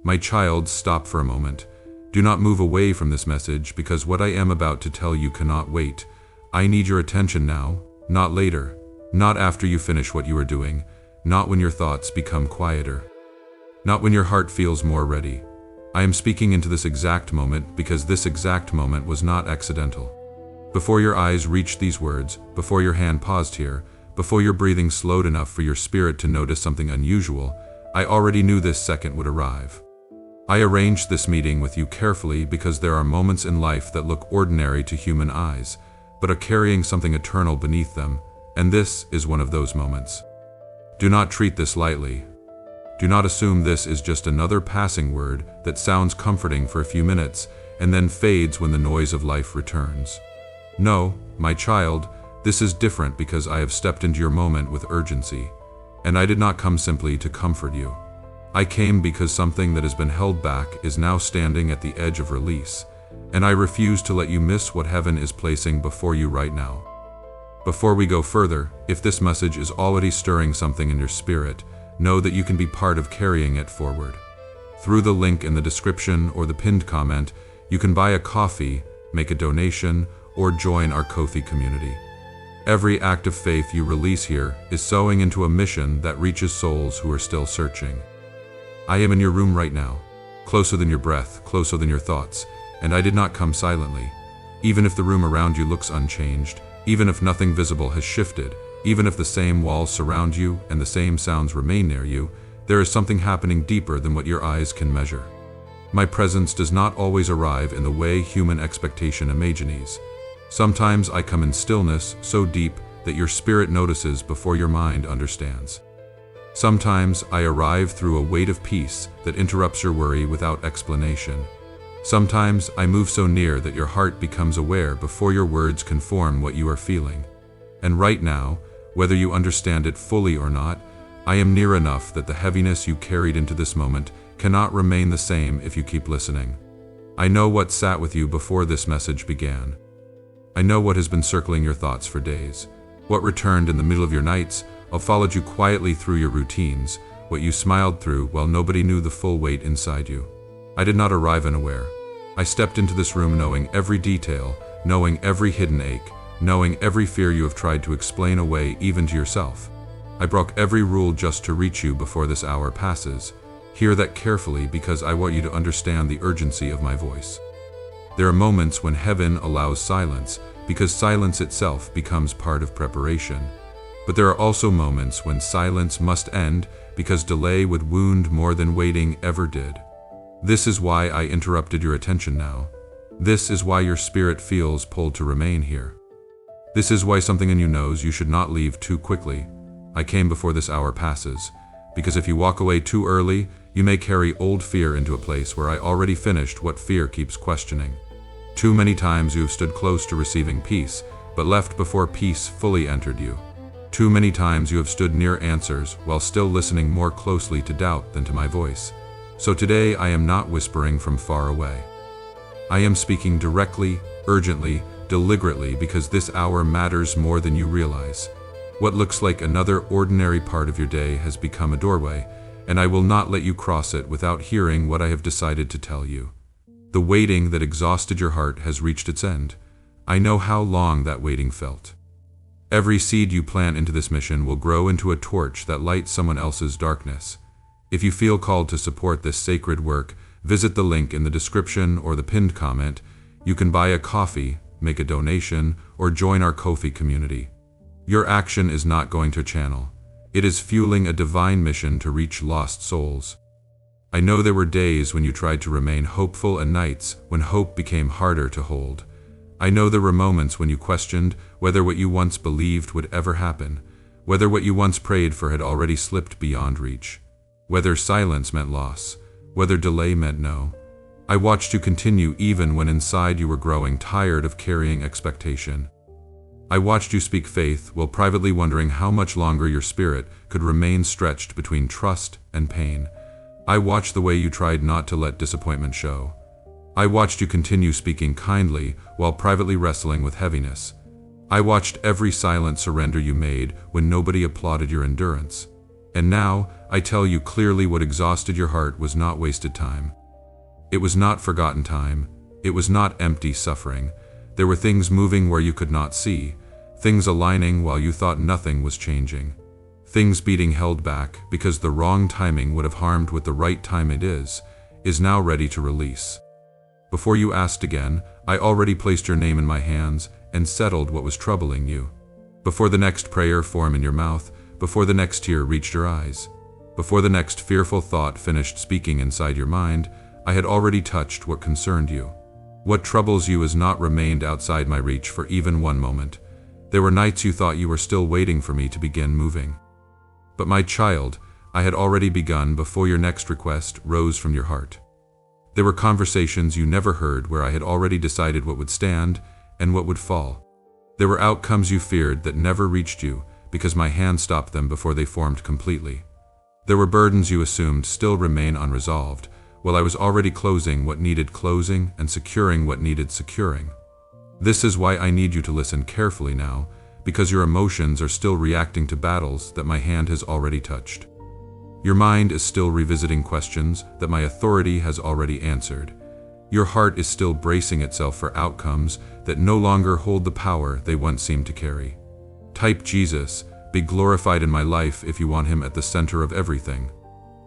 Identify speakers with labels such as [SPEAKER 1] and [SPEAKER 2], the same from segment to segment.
[SPEAKER 1] My child, stop for a moment. Do not move away from this message, because what I am about to tell you cannot wait. I need your attention now, not later, not after you finish what you are doing, not when your thoughts become quieter, not when your heart feels more ready. I am speaking into this exact moment because this exact moment was not accidental. Before your eyes reached these words, before your hand paused here, before your breathing slowed enough for your spirit to notice something unusual, I already knew this second would arrive. I arranged this meeting with you carefully because there are moments in life that look ordinary to human eyes, but are carrying something eternal beneath them, and this is one of those moments. Do not treat this lightly. Do not assume this is just another passing word that sounds comforting for a few minutes and then fades when the noise of life returns. No, my child, this is different because I have stepped into your moment with urgency, and I did not come simply to comfort you. I came because something that has been held back is now standing at the edge of release, and I refuse to let you miss what heaven is placing before you right now. Before we go further, if this message is already stirring something in your spirit, know that you can be part of carrying it forward. Through the link in the description or the pinned comment, you can buy a coffee, make a donation, or join our Ko-fi community. Every act of faith you release here is sowing into a mission that reaches souls who are still searching. I am in your room right now, closer than your breath, closer than your thoughts, and I did not come silently. Even if the room around you looks unchanged, even if nothing visible has shifted, even if the same walls surround you and the same sounds remain near you, there is something happening deeper than what your eyes can measure. My presence does not always arrive in the way human expectation imagines. Sometimes I come in stillness so deep that your spirit notices before your mind understands. Sometimes I arrive through a weight of peace that interrupts your worry without explanation. Sometimes I move so near that your heart becomes aware before your words can form what you are feeling. And right now, whether you understand it fully or not, I am near enough that the heaviness you carried into this moment cannot remain the same if you keep listening. I know what sat with you before this message began. I know what has been circling your thoughts for days, what returned in the middle of your nights, or followed you quietly through your routines, what you smiled through while nobody knew the full weight inside you. I did not arrive unaware. I stepped into this room knowing every detail, knowing every hidden ache, knowing every fear you have tried to explain away even to yourself. I broke every rule just to reach you before this hour passes. Hear that carefully because I want you to understand the urgency of my voice. There are moments when heaven allows silence because silence itself becomes part of preparation. But there are also moments when silence must end because delay would wound more than waiting ever did. This is why I interrupted your attention now. This is why your spirit feels pulled to remain here. This is why something in you knows you should not leave too quickly. I came before this hour passes, because if you walk away too early, you may carry old fear into a place where I already finished what fear keeps questioning. Too many times you have stood close to receiving peace, but left before peace fully entered you. Too many times you have stood near answers while still listening more closely to doubt than to my voice. So today I am not whispering from far away. I am speaking directly, urgently, deliberately because this hour matters more than you realize. What looks like another ordinary part of your day has become a doorway, and I will not let you cross it without hearing what I have decided to tell you. The waiting that exhausted your heart has reached its end. I know how long that waiting felt. Every seed you plant into this mission will grow into a torch that lights someone else's darkness. If you feel called to support this sacred work, visit the link in the description or the pinned comment. You can buy a coffee, make a donation, or join our Ko-fi community. Your action is not going to channel. It is fueling a divine mission to reach lost souls. I know there were days when you tried to remain hopeful and nights when hope became harder to hold. I know there were moments when you questioned whether what you once believed would ever happen, whether what you once prayed for had already slipped beyond reach, whether silence meant loss, whether delay meant no. I watched you continue even when inside you were growing tired of carrying expectation. I watched you speak faith while privately wondering how much longer your spirit could remain stretched between trust and pain. I watched the way you tried not to let disappointment show. I watched you continue speaking kindly while privately wrestling with heaviness. I watched every silent surrender you made when nobody applauded your endurance. And now, I tell you clearly what exhausted your heart was not wasted time. It was not forgotten time. It was not empty suffering. There were things moving where you could not see, things aligning while you thought nothing was changing, things being held back because the wrong timing would have harmed what the right time it is now ready to release. Before you asked again, I already placed your name in my hands and settled what was troubling you. Before the next prayer formed in your mouth, before the next tear reached your eyes, before the next fearful thought finished speaking inside your mind, I had already touched what concerned you. What troubles you has not remained outside my reach for even one moment. There were nights you thought you were still waiting for me to begin moving. But my child, I had already begun before your next request rose from your heart. There were conversations you never heard where I had already decided what would stand and what would fall. There were outcomes you feared that never reached you because my hand stopped them before they formed completely. There were burdens you assumed still remain unresolved, while I was already closing what needed closing and securing what needed securing. This is why I need you to listen carefully now, because your emotions are still reacting to battles that my hand has already touched. Your mind is still revisiting questions that my authority has already answered. Your heart is still bracing itself for outcomes that no longer hold the power they once seemed to carry. Type Jesus, be glorified in my life if you want him at the center of everything.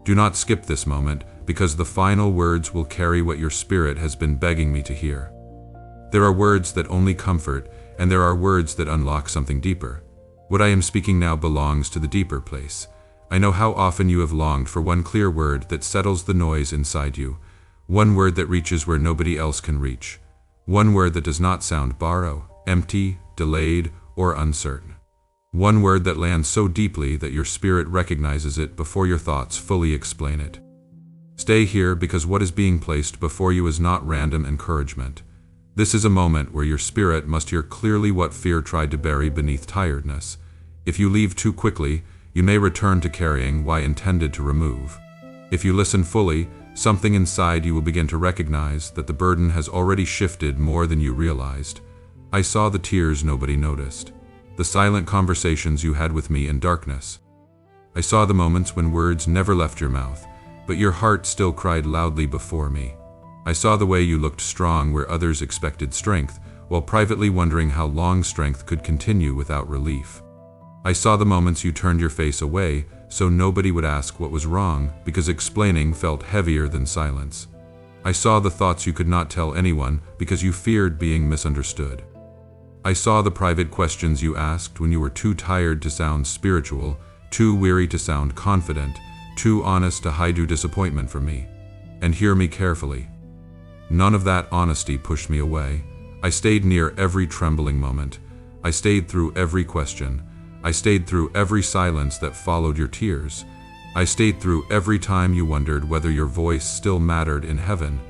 [SPEAKER 1] Do not skip this moment, because the final words will carry what your spirit has been begging me to hear. There are words that only comfort, and there are words that unlock something deeper. What I am speaking now belongs to the deeper place. I know how often you have longed for one clear word that settles the noise inside you, one word that reaches where nobody else can reach, one word that does not sound borrowed, empty, delayed, or uncertain. One word that lands so deeply that your spirit recognizes it before your thoughts fully explain it. Stay here, because what is being placed before you is not random encouragement. This is a moment where your spirit must hear clearly what fear tried to bury beneath tiredness. If you leave too quickly, you may return to carrying what intended to remove. If you listen fully, something inside you will begin to recognize that the burden has already shifted more than you realized. I saw the tears nobody noticed, the silent conversations you had with me in darkness. I saw the moments when words never left your mouth, but your heart still cried loudly before me. I saw the way you looked strong where others expected strength, while privately wondering how long strength could continue without relief. I saw the moments you turned your face away so nobody would ask what was wrong, because explaining felt heavier than silence. I saw the thoughts you could not tell anyone because you feared being misunderstood. I saw the private questions you asked when you were too tired to sound spiritual, too weary to sound confident, too honest to hide your disappointment from me. And hear me carefully. None of that honesty pushed me away. I stayed near every trembling moment. I stayed through every question. I stayed through every silence that followed your tears. I stayed through every time you wondered whether your voice still mattered in heaven.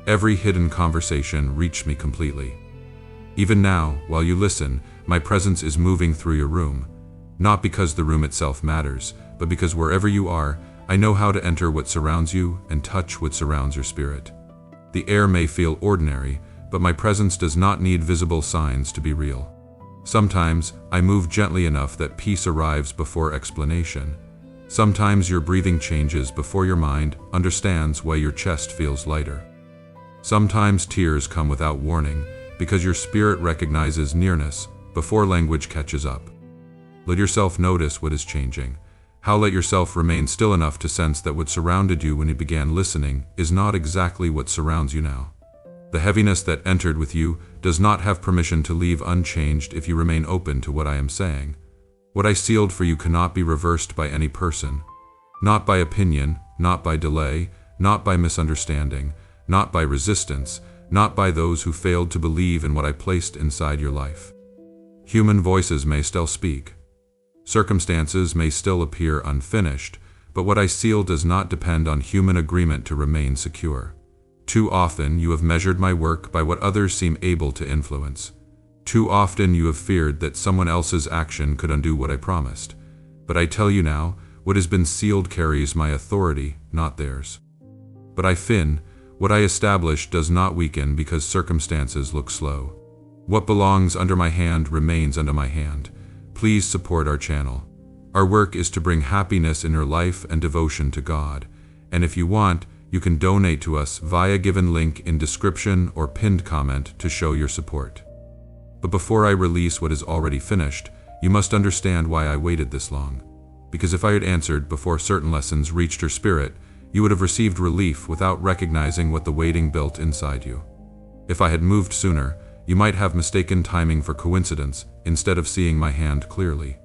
[SPEAKER 1] Every hidden conversation reached me completely. Even now, while you listen, my presence is moving through your room. Not because the room itself matters, but because wherever you are, I know how to enter what surrounds you and touch what surrounds your spirit. The air may feel ordinary, but my presence does not need visible signs to be real. Sometimes, I move gently enough that peace arrives before explanation. Sometimes your breathing changes before your mind understands why your chest feels lighter. Sometimes tears come without warning, because your spirit recognizes nearness before language catches up. Let yourself notice what is changing. How let yourself remain still enough to sense that what surrounded you when you began listening is not exactly what surrounds you now. The heaviness that entered with you does not have permission to leave unchanged if you remain open to what I am saying. What I sealed for you cannot be reversed by any person. Not by opinion, not by delay, not by misunderstanding, not by resistance, not by those who failed to believe in what I placed inside your life. Human voices may still speak. Circumstances may still appear unfinished, but what I seal does not depend on human agreement to remain secure. Too often you have measured my work by what others seem able to influence. Too often you have feared that someone else's action could undo what I promised. But I tell you now, what has been sealed carries my authority, not theirs. But what I establish does not weaken because circumstances look slow. What belongs under my hand remains under my hand. Please support our channel. Our work is to bring happiness in your life and devotion to God. And if you want, you can donate to us via given link in description or pinned comment to show your support. But before I release what is already finished, you must understand why I waited this long. Because if I had answered before certain lessons reached your spirit, you would have received relief without recognizing what the waiting built inside you. If I had moved sooner, you might have mistaken timing for coincidence instead of seeing my hand clearly.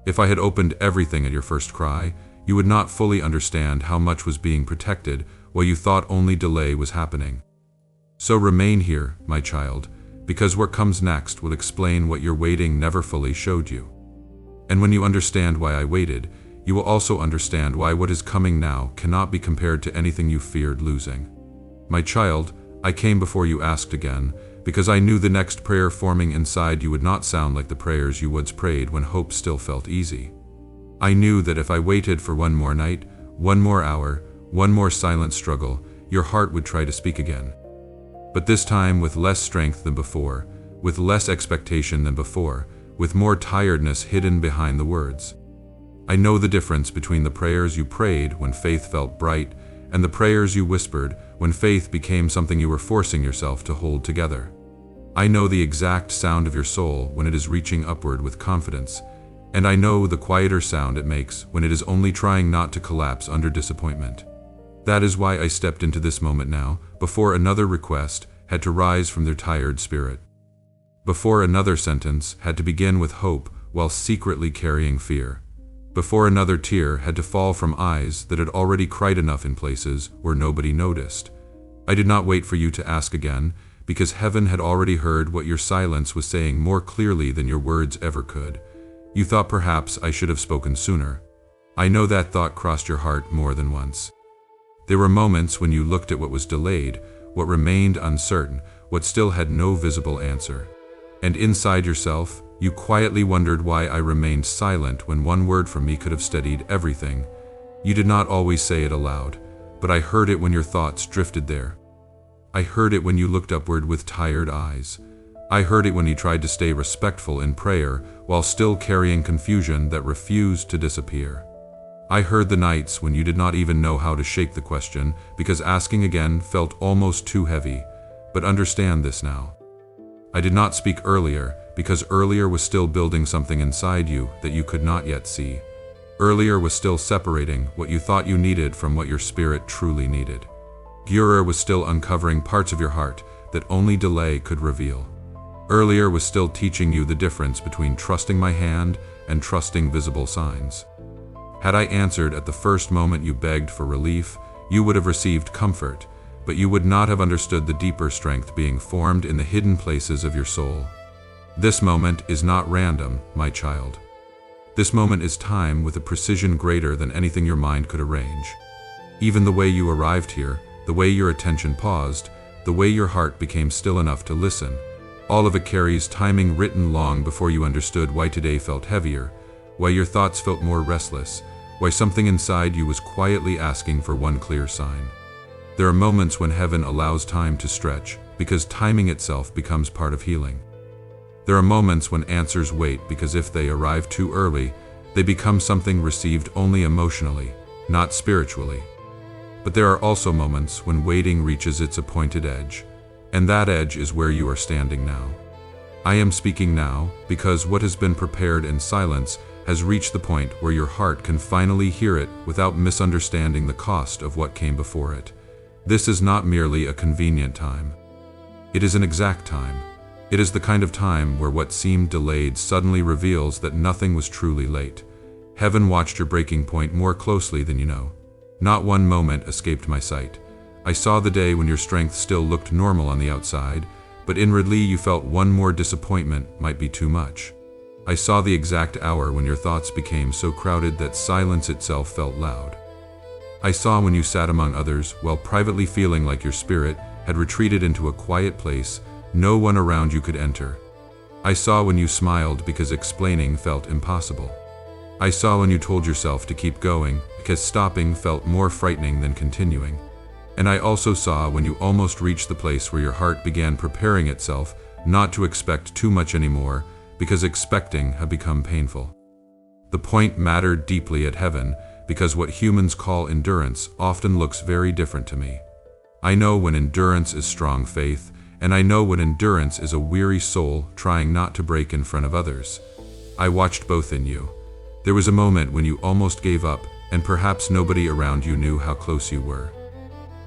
[SPEAKER 1] If I had opened everything at your first cry, you would not fully understand how much was being protected while you thought only delay was happening. So remain here, my child, because what comes next will explain what your waiting never fully showed you. And when you understand why I waited, you will also understand why what is coming now cannot be compared to anything you feared losing. My child, I came before you asked again, because I knew the next prayer forming inside you would not sound like the prayers you once prayed when hope still felt easy. I knew that if I waited for one more night, one more hour, one more silent struggle, your heart would try to speak again. But this time with less strength than before, with less expectation than before, with more tiredness hidden behind the words. I know the difference between the prayers you prayed when faith felt bright and the prayers you whispered when faith became something you were forcing yourself to hold together. I know the exact sound of your soul when it is reaching upward with confidence, and I know the quieter sound it makes when it is only trying not to collapse under disappointment. That is why I stepped into this moment now, before another request had to rise from their tired spirit. Before another sentence had to begin with hope while secretly carrying fear. Before another tear had to fall from eyes that had already cried enough in places where nobody noticed. I did not wait for you to ask again, because heaven had already heard what your silence was saying more clearly than your words ever could. You thought perhaps I should have spoken sooner. I know that thought crossed your heart more than once. There were moments when you looked at what was delayed, what remained uncertain, what still had no visible answer. And inside yourself, you quietly wondered why I remained silent when one word from me could have steadied everything. You did not always say it aloud, but I heard it when your thoughts drifted there. I heard it when you looked upward with tired eyes. I heard it when you tried to stay respectful in prayer while still carrying confusion that refused to disappear. I heard the nights when you did not even know how to shake the question because asking again felt almost too heavy. But understand this now. I did not speak earlier because earlier was still building something inside you that you could not yet see. Earlier was still separating what you thought you needed from what your spirit truly needed. Earlier was still uncovering parts of your heart that only delay could reveal. Earlier was still teaching you the difference between trusting my hand and trusting visible signs. Had I answered at the first moment you begged for relief, you would have received comfort, but you would not have understood the deeper strength being formed in the hidden places of your soul. This moment is not random, my child. This moment is time with a precision greater than anything your mind could arrange. Even the way you arrived here, the way your attention paused, the way your heart became still enough to listen, all of it carries timing written long before you understood why today felt heavier, why your thoughts felt more restless, why something inside you was quietly asking for one clear sign. There are moments when heaven allows time to stretch, because timing itself becomes part of healing. There are moments when answers wait because if they arrive too early, they become something received only emotionally, not spiritually. But there are also moments when waiting reaches its appointed edge, and that edge is where you are standing now. I am speaking now because what has been prepared in silence has reached the point where your heart can finally hear it without misunderstanding the cost of what came before it. This is not merely a convenient time. It is an exact time. It is the kind of time where what seemed delayed suddenly reveals that nothing was truly late. Heaven watched your breaking point more closely than you know. Not one moment escaped my sight. I saw the day when your strength still looked normal on the outside, but inwardly you felt one more disappointment might be too much. I saw the exact hour when your thoughts became so crowded that silence itself felt loud. I saw when you sat among others while privately feeling like your spirit had retreated into a quiet place no one around you could enter. I saw when you smiled because explaining felt impossible. I saw when you told yourself to keep going because stopping felt more frightening than continuing. And I also saw when you almost reached the place where your heart began preparing itself not to expect too much anymore because expecting had become painful. The point mattered deeply at heaven, because what humans call endurance often looks very different to me. I know when endurance is strong faith, and I know when endurance is a weary soul trying not to break in front of others. I watched both in you. There was a moment when you almost gave up, and perhaps nobody around you knew how close you were.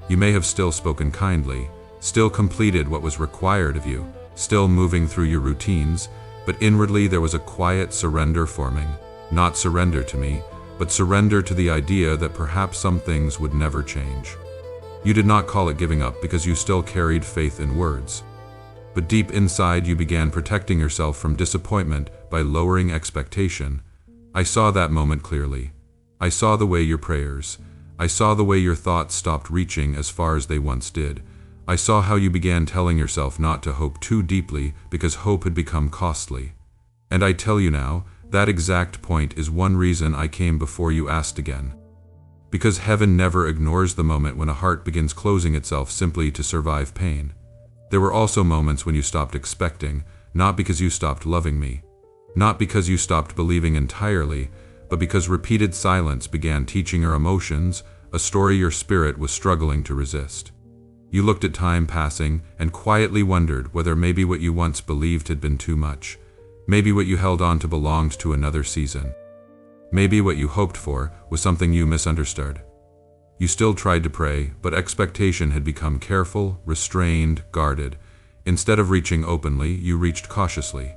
[SPEAKER 1] You may have still spoken kindly, still completed what was required of you, still moving through your routines, but inwardly there was a quiet surrender forming. Not surrender to me, but surrender to the idea that perhaps some things would never change. You did not call it giving up because you still carried faith in words. But deep inside you began protecting yourself from disappointment by lowering expectation. I saw that moment clearly. I saw the way your prayers, I saw the way your thoughts stopped reaching as far as they once did. I saw how you began telling yourself not to hope too deeply because hope had become costly. And I tell you now, that exact point is one reason I came before you asked again. Because heaven never ignores the moment when a heart begins closing itself simply to survive pain. There were also moments when you stopped expecting, not because you stopped loving me, not because you stopped believing entirely, but because repeated silence began teaching your emotions a story your spirit was struggling to resist. You looked at time passing and quietly wondered whether maybe what you once believed had been too much. Maybe what you held on to belonged to another season. Maybe what you hoped for was something you misunderstood. You still tried to pray, but expectation had become careful, restrained, guarded. Instead of reaching openly, you reached cautiously.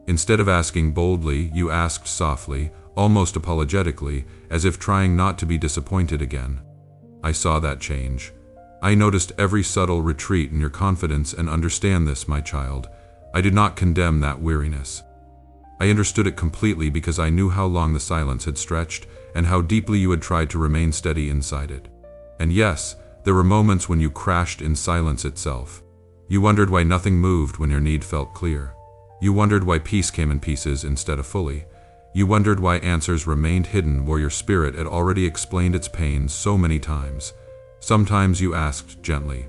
[SPEAKER 1] Instead of asking boldly, you asked softly, almost apologetically, as if trying not to be disappointed again. I saw that change. I noticed every subtle retreat in your confidence and understand this, my child. I did not condemn that weariness. I understood it completely because I knew how long the silence had stretched and how deeply you had tried to remain steady inside it. And yes, there were moments when you crashed in silence itself. You wondered why nothing moved when your need felt clear. You wondered why peace came in pieces instead of fully. You wondered why answers remained hidden where your spirit had already explained its pain so many times. Sometimes you asked gently.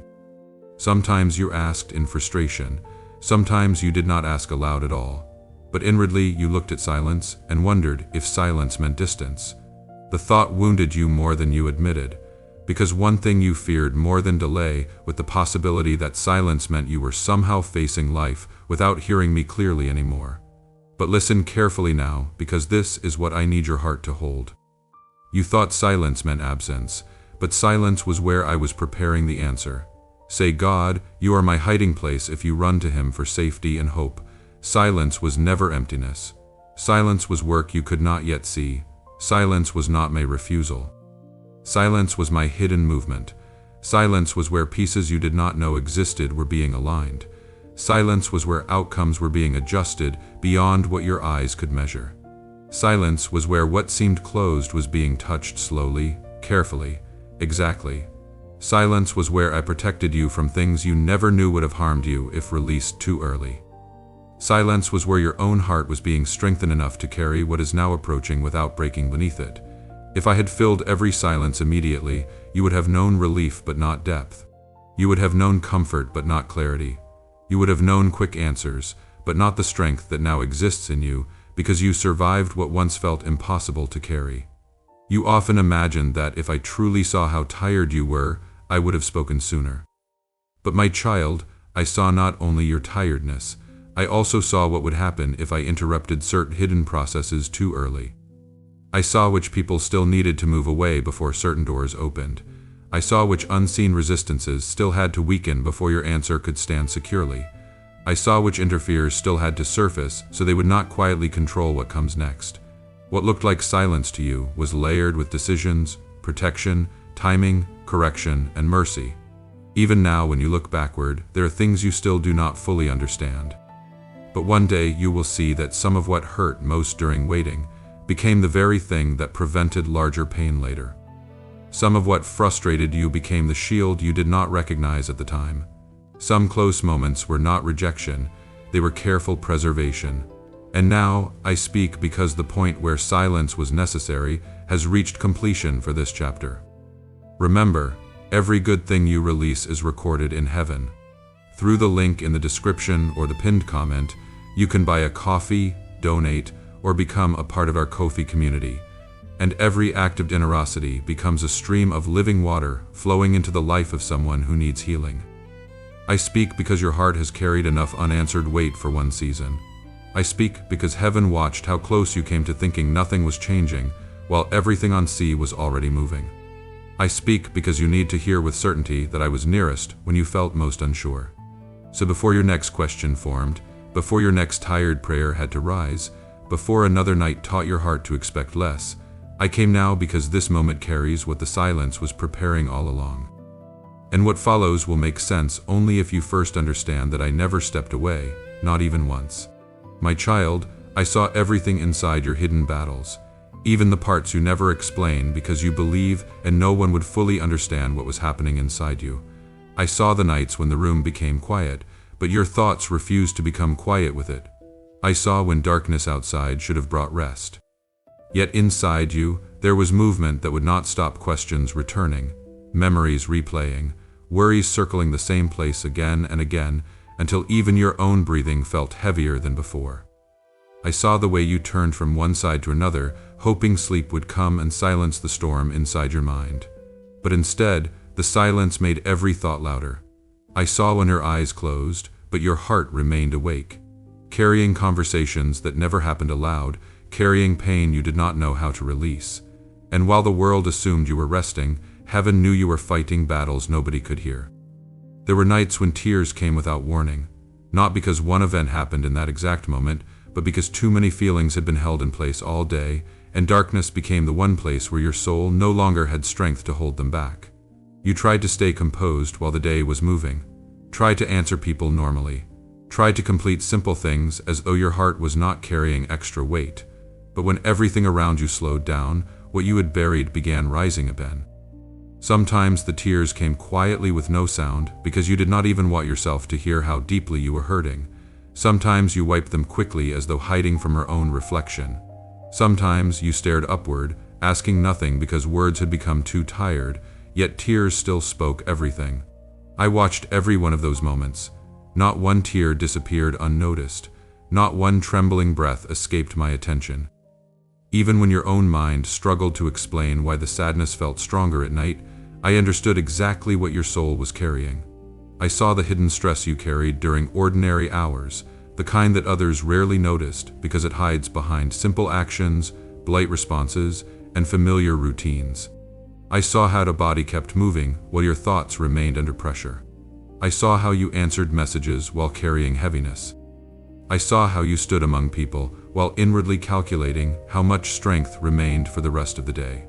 [SPEAKER 1] Sometimes you asked in frustration. Sometimes you did not ask aloud at all. But inwardly you looked at silence and wondered if silence meant distance. The thought wounded you more than you admitted, because one thing you feared more than delay was the possibility that silence meant you were somehow facing life without hearing me clearly anymore. But listen carefully now, because this is what I need your heart to hold. You thought silence meant absence, but silence was where I was preparing the answer. Say, God, you are my hiding place if you run to Him for safety and hope. Silence was never emptiness. Silence was work you could not yet see. Silence was not my refusal. Silence was my hidden movement. Silence was where pieces you did not know existed were being aligned. Silence was where outcomes were being adjusted beyond what your eyes could measure. Silence was where what seemed closed was being touched slowly, carefully, exactly. Silence was where I protected you from things you never knew would have harmed you if released too early. Silence was where your own heart was being strengthened enough to carry what is now approaching without breaking beneath it. If I had filled every silence immediately, you would have known relief but not depth. You would have known comfort but not clarity. You would have known quick answers, but not the strength that now exists in you because you survived what once felt impossible to carry. You often imagined that if I truly saw how tired you were, I would have spoken sooner. But my child, I saw not only your tiredness, I also saw what would happen if I interrupted certain hidden processes too early. I saw which people still needed to move away before certain doors opened. I saw which unseen resistances still had to weaken before your answer could stand securely. I saw which interferers still had to surface so they would not quietly control what comes next. What looked like silence to you was layered with decisions, protection, timing, correction, and mercy. Even now, when you look backward, there are things you still do not fully understand. But one day you will see that some of what hurt most during waiting became the very thing that prevented larger pain later. Some of what frustrated you became the shield you did not recognize at the time. Some close moments were not rejection, they were careful preservation. And now I speak because the point where silence was necessary has reached completion for this chapter. Remember, every good thing you release is recorded in heaven. Through the link in the description or the pinned comment, you can buy a coffee, donate, or become a part of our Ko-fi community. And every act of generosity becomes a stream of living water flowing into the life of someone who needs healing. I speak because your heart has carried enough unanswered weight for one season. I speak because heaven watched how close you came to thinking nothing was changing, while everything on sea was already moving. I speak because you need to hear with certainty that I was nearest when you felt most unsure. So before your next question formed, before your next tired prayer had to rise, before another night taught your heart to expect less, I came now because this moment carries what the silence was preparing all along. And what follows will make sense only if you first understand that I never stepped away, not even once. My child, I saw everything inside your hidden battles, even the parts you never explain because you believe and no one would fully understand what was happening inside you. I saw the nights when the room became quiet, but your thoughts refused to become quiet with it. I saw when darkness outside should have brought rest. Yet inside you, there was movement that would not stop questions returning, memories replaying, worries circling the same place again and again, until even your own breathing felt heavier than before. I saw the way you turned from one side to another, hoping sleep would come and silence the storm inside your mind. But instead, the silence made every thought louder. I saw when your eyes closed, but your heart remained awake, carrying conversations that never happened aloud, carrying pain you did not know how to release. And while the world assumed you were resting, heaven knew you were fighting battles nobody could hear. There were nights when tears came without warning, not because one event happened in that exact moment, but because too many feelings had been held in place all day, and darkness became the one place where your soul no longer had strength to hold them back. You tried to stay composed while the day was moving, tried to answer people normally, tried to complete simple things as though your heart was not carrying extra weight. But when everything around you slowed down, what you had buried began rising again. Sometimes the tears came quietly with no sound because you did not even want yourself to hear how deeply you were hurting. Sometimes you wiped them quickly as though hiding from her own reflection. Sometimes you stared upward, asking nothing because words had become too tired, yet tears still spoke everything. I watched every one of those moments. Not one tear disappeared unnoticed. Not one trembling breath escaped my attention. Even when your own mind struggled to explain why the sadness felt stronger at night, I understood exactly what your soul was carrying. I saw the hidden stress you carried during ordinary hours, the kind that others rarely noticed because it hides behind simple actions, polite responses, and familiar routines. I saw how the body kept moving while your thoughts remained under pressure. I saw how you answered messages while carrying heaviness. I saw how you stood among people while inwardly calculating how much strength remained for the rest of the day.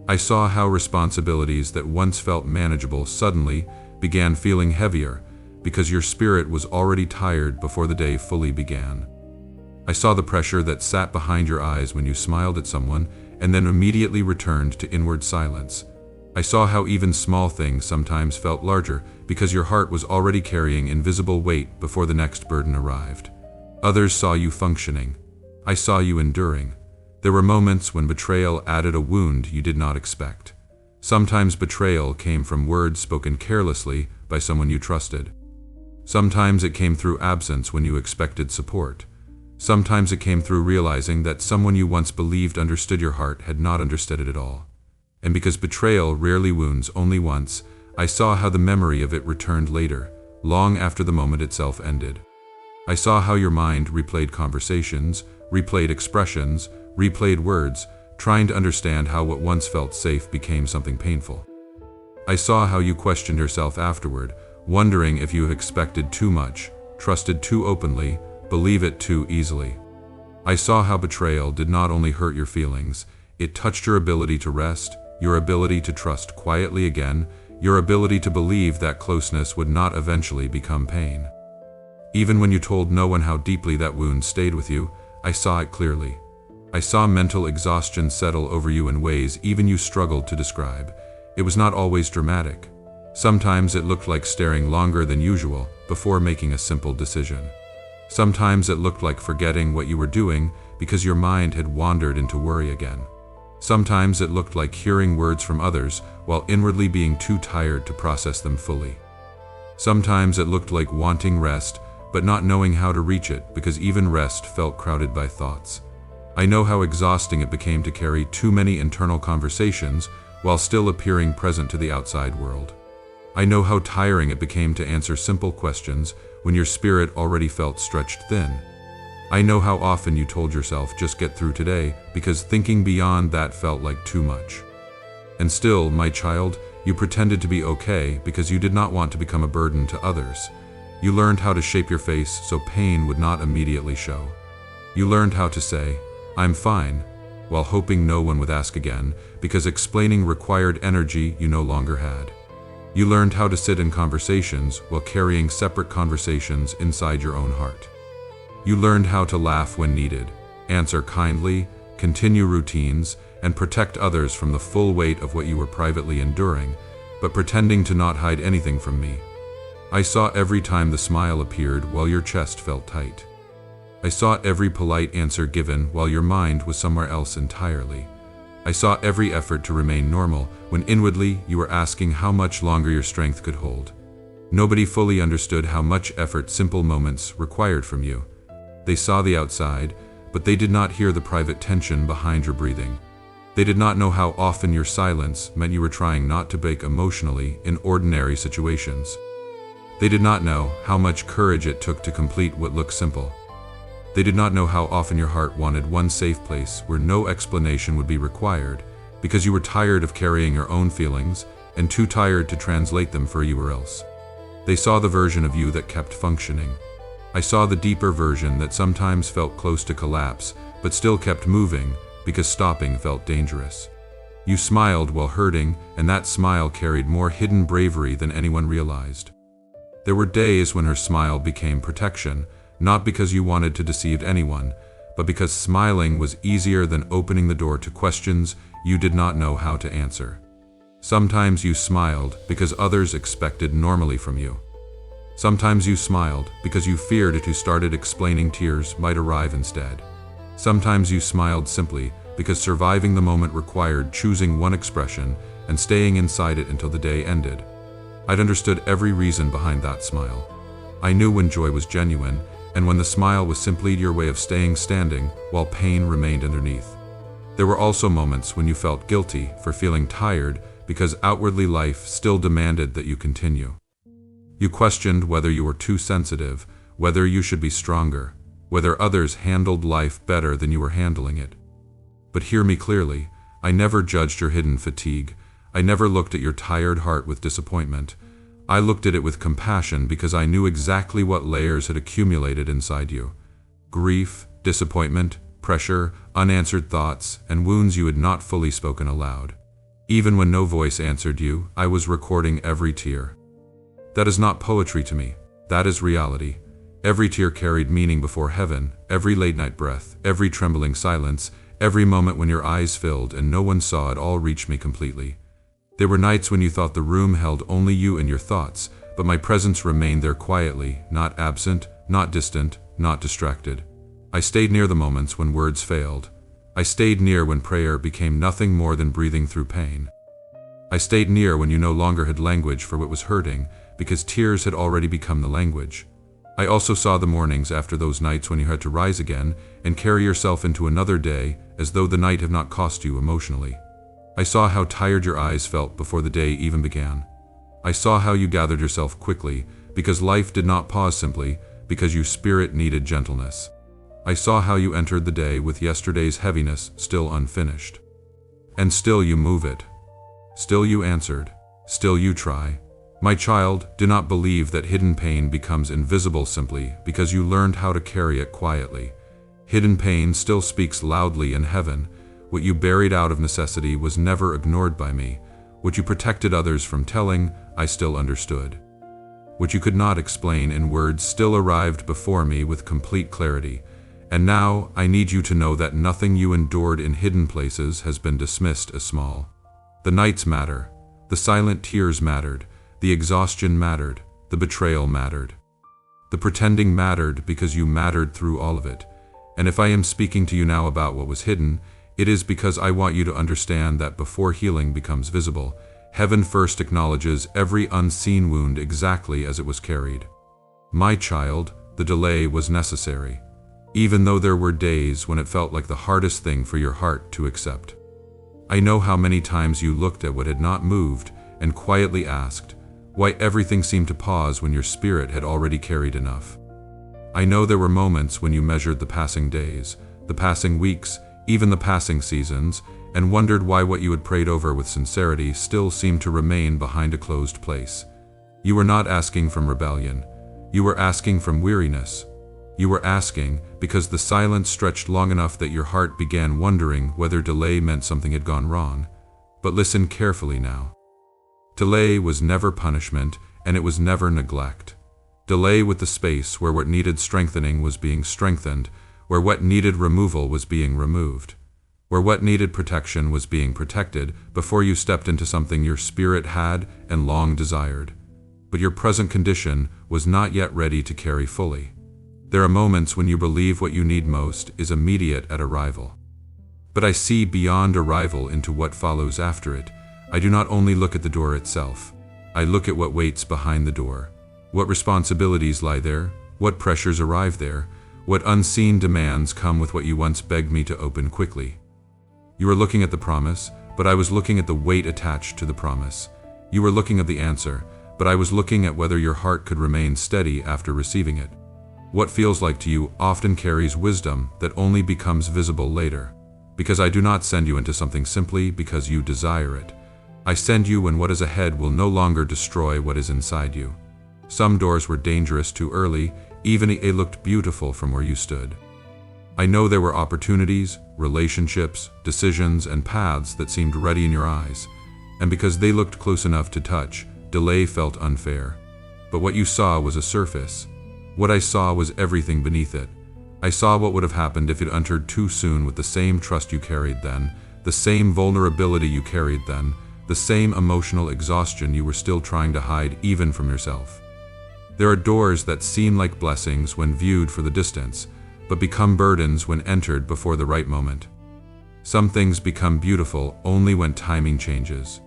[SPEAKER 1] I saw how responsibilities that once felt manageable suddenly began feeling heavier because your spirit was already tired before the day fully began. I saw the pressure that sat behind your eyes when you smiled at someone and then immediately returned to inward silence. I saw how even small things sometimes felt larger because your heart was already carrying invisible weight before the next burden arrived. Others saw you functioning. I saw you enduring. There were moments when betrayal added a wound you did not expect. Sometimes betrayal came from words spoken carelessly by someone you trusted. Sometimes it came through absence when you expected support. Sometimes it came through realizing that someone you once believed understood your heart had not understood it at all. And because betrayal rarely wounds only once, I saw how the memory of it returned later, long after the moment itself ended. I saw how your mind replayed conversations, replayed expressions, replayed words, trying to understand how what once felt safe became something painful. I saw how you questioned yourself afterward, wondering if you had expected too much, trusted too openly, believed it too easily. I saw how betrayal did not only hurt your feelings, it touched your ability to rest, your ability to trust quietly again, your ability to believe that closeness would not eventually become pain. Even when you told no one how deeply that wound stayed with you, I saw it clearly. I saw mental exhaustion settle over you in ways even you struggled to describe. It was not always dramatic. Sometimes it looked like staring longer than usual before making a simple decision. Sometimes it looked like forgetting what you were doing because your mind had wandered into worry again. Sometimes it looked like hearing words from others while inwardly being too tired to process them fully. Sometimes it looked like wanting rest but not knowing how to reach it because even rest felt crowded by thoughts. I know how exhausting it became to carry too many internal conversations while still appearing present to the outside world. I know how tiring it became to answer simple questions when your spirit already felt stretched thin. I know how often you told yourself, just get through today, because thinking beyond that felt like too much. And still, my child, you pretended to be okay because you did not want to become a burden to others. You learned how to shape your face so pain would not immediately show. You learned how to say, "I'm fine," while hoping no one would ask again, because explaining required energy you no longer had. You learned how to sit in conversations while carrying separate conversations inside your own heart. You learned how to laugh when needed, answer kindly, continue routines, and protect others from the full weight of what you were privately enduring, but pretending to not hide anything from me. I saw every time the smile appeared while your chest felt tight. I saw every polite answer given while your mind was somewhere else entirely. I saw every effort to remain normal when inwardly you were asking how much longer your strength could hold. Nobody fully understood how much effort simple moments required from you. They saw the outside, but they did not hear the private tension behind your breathing. They did not know how often your silence meant you were trying not to break emotionally in ordinary situations. They did not know how much courage it took to complete what looked simple. They did not know how often your heart wanted one safe place where no explanation would be required, because you were tired of carrying your own feelings and too tired to translate them for anywhere else. They saw the version of you that kept functioning. I saw the deeper version that sometimes felt close to collapse, but still kept moving because stopping felt dangerous. You smiled while hurting, and that smile carried more hidden bravery than anyone realized. There were days when her smile became protection, not because you wanted to deceive anyone, but because smiling was easier than opening the door to questions you did not know how to answer. Sometimes you smiled because others expected normally from you. Sometimes you smiled because you feared if you started explaining, tears might arrive instead. Sometimes you smiled simply because surviving the moment required choosing one expression and staying inside it until the day ended. I'd understood every reason behind that smile. I knew when joy was genuine and when the smile was simply your way of staying standing while pain remained underneath. There were also moments when you felt guilty for feeling tired because outwardly life still demanded that you continue. You questioned whether you were too sensitive, whether you should be stronger, whether others handled life better than you were handling it. But hear me clearly, I never judged your hidden fatigue. I never looked at your tired heart with disappointment. I looked at it with compassion because I knew exactly what layers had accumulated inside you. Grief, disappointment, pressure, unanswered thoughts, and wounds you had not fully spoken aloud. Even when no voice answered you, I was recording every tear. That is not poetry to me. That is reality. Every tear carried meaning before heaven, every late-night breath, every trembling silence, every moment when your eyes filled and no one saw it all reached me completely. There were nights when you thought the room held only you and your thoughts, but my presence remained there quietly, not absent, not distant, not distracted. I stayed near the moments when words failed. I stayed near when prayer became nothing more than breathing through pain. I stayed near when you no longer had language for what was hurting, because tears had already become the language. I also saw the mornings after those nights when you had to rise again and carry yourself into another day as though the night had not cost you emotionally. I saw how tired your eyes felt before the day even began. I saw how you gathered yourself quickly because life did not pause simply because your spirit needed gentleness. I saw how you entered the day with yesterday's heaviness still unfinished. And still you move it. Still you answered. Still you try. My child, do not believe that hidden pain becomes invisible simply because you learned how to carry it quietly. Hidden pain still speaks loudly in heaven. What you buried out of necessity was never ignored by me. What you protected others from telling, I still understood. What you could not explain in words still arrived before me with complete clarity. And now, I need you to know that nothing you endured in hidden places has been dismissed as small. The nights matter. The silent tears mattered. The exhaustion mattered. The betrayal mattered. The pretending mattered because you mattered through all of it. And if I am speaking to you now about what was hidden, it is because I want you to understand that before healing becomes visible, heaven first acknowledges every unseen wound exactly as it was carried. My child, the delay was necessary. even though there were days when it felt like the hardest thing for your heart to accept. I know how many times you looked at what had not moved and quietly asked why everything seemed to pause when your spirit had already carried enough. I know there were moments when you measured the passing days, the passing weeks, even the passing seasons, and wondered why what you had prayed over with sincerity still seemed to remain behind a closed place. You were not asking from rebellion. You were asking from weariness. You were asking because the silence stretched long enough that your heart began wondering whether delay meant something had gone wrong. But listen carefully now. Delay was never punishment, and it was never neglect. Delay with the space where what needed strengthening was being strengthened, where what needed removal was being removed, where what needed protection was being protected before you stepped into something your spirit had and long desired. But your present condition was not yet ready to carry fully. There are moments when you believe what you need most is immediate at arrival. But I see beyond arrival into what follows after it. I do not only look at the door itself. I look at what waits behind the door. What responsibilities lie there? What pressures arrive there? What unseen demands come with what you once begged me to open quickly? You were looking at the promise, but I was looking at the weight attached to the promise. You were looking at the answer, but I was looking at whether your heart could remain steady after receiving it. What feels like to you often carries wisdom that only becomes visible later. Because I do not send you into something simply because you desire it. I send you when what is ahead will no longer destroy what is inside you. Some doors were dangerous too early, even it looked beautiful from where you stood. I know there were opportunities, relationships, decisions, and paths that seemed ready in your eyes, and because they looked close enough to touch, delay felt unfair. But what you saw was a surface. What I saw was everything beneath it. I saw what would have happened if it entered too soon with the same trust you carried then, the same vulnerability you carried then, the same emotional exhaustion you were still trying to hide even from yourself. There are doors that seem like blessings when viewed for the distance, but become burdens when entered before the right moment. Some things become beautiful only when timing changes.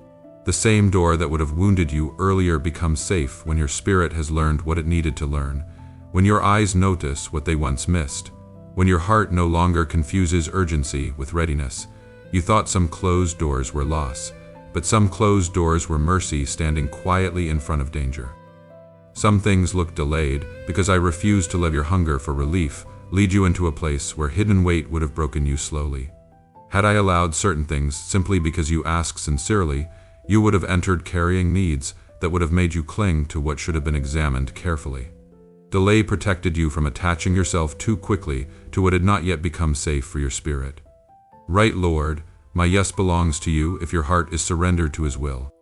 [SPEAKER 1] The same door that would have wounded you earlier becomes safe when your spirit has learned what it needed to learn, when your eyes notice what they once missed, when your heart no longer confuses urgency with readiness. You thought some closed doors were loss, but some closed doors were mercy standing quietly in front of danger. Some things looked delayed because I refused to let your hunger for relief lead you into a place where hidden weight would have broken you slowly. Had I allowed certain things simply because you asked sincerely, you would have entered carrying needs that would have made you cling to what should have been examined carefully. Delay protected you from attaching yourself too quickly to what had not yet become safe for your spirit. Right, Lord, my yes belongs to you if your heart is surrendered to His will.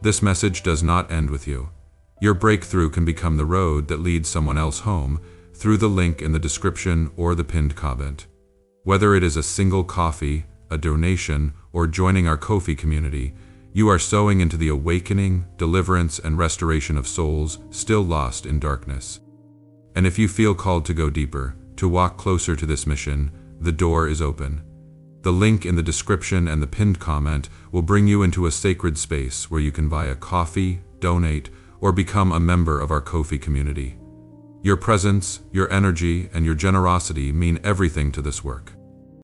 [SPEAKER 1] This message does not end with you. Your breakthrough can become the road that leads someone else home through the link in the description or the pinned comment. Whether it is a single coffee, a donation, or joining our Ko-fi community, you are sowing into the awakening, deliverance, and restoration of souls still lost in darkness. And if you feel called to go deeper, to walk closer to this mission, the door is open. The link in the description and the pinned comment will bring you into a sacred space where you can buy a coffee, donate, or become a member of our Ko-fi community. Your presence, your energy, and your generosity mean everything to this work.